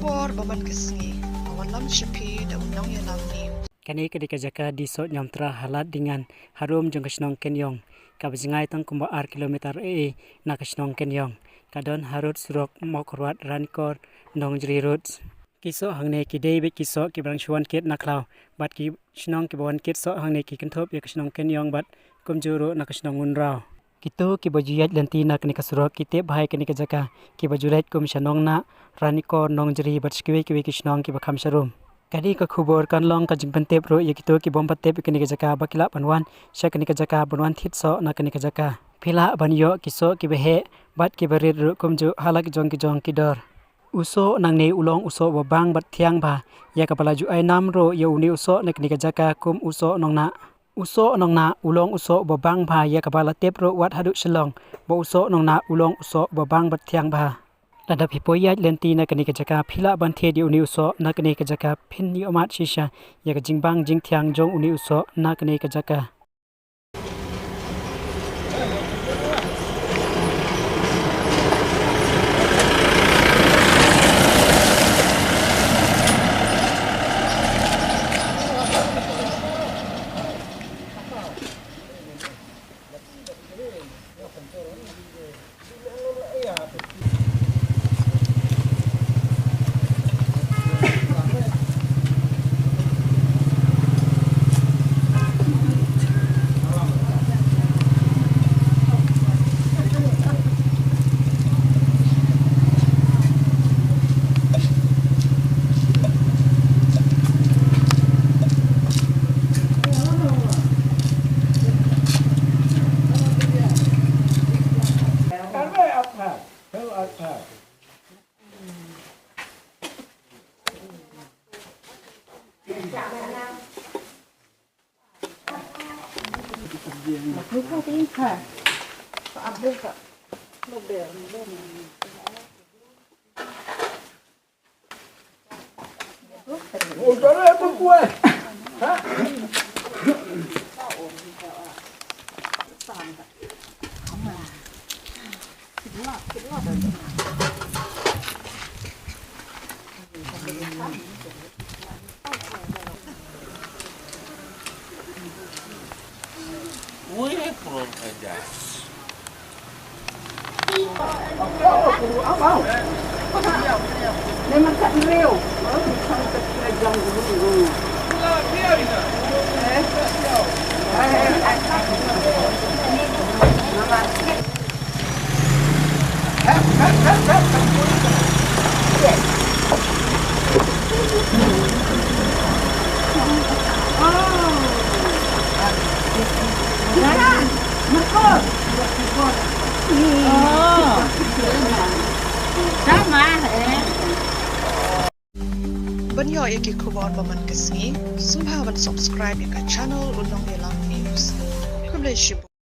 kubor baman kesngi, awan lam shepi da unang yalam news. Kani kedika Jaka di sot nyamtra halat dengan Harum jong Keniong Keniong. Kabajingai tang kumba kilometer na Keniong Keniong. Kadon harut Surok Mawkyrwat-Ranikor nong jri roads. Kiso hangne ki dei be kiso ki brang chuan ket naklau. Bat ki Keniong ki bawan ket so hangne ki kentop ya Keniong Keniong bat kumjuro na Keniong unrau. Kitu ki bajuyat lenti na kenika Surok kite bahai kenika Jaka ki bajuret kum shanong na Ranikor nong jri bat skiwe ki Keniong ki bakam Harum. Kadi ka khubor kan long ka jingpan tep ro yakito ki bomba tep kenika Jaka bakila panwan sha kenika Jaka banwan thit so na kenika Jaka phila banyo kiso ki behe bat ki barir ro kumju halak jong ki dor uso nang nei ulong uso babang bat thiang ba ya ka palaju ai nam ro ya uni uso na kenika Jaka kum uso nong na ulong uso babang ba ya ka bala tep ro wat hadu shlong bo uso nong na ulong uso babang bat thiang ba Lada pipoya lenti na kenika Jaka phila banthe di uni uso na kenika Jaka phin ni omat shisha ya ka jingbang jingthiang jong uni uso na kenika Jaka Banyo iki kubor baman kesngi, sumhawan subscribe ya ka channel unang yalam news. Kublai shibu.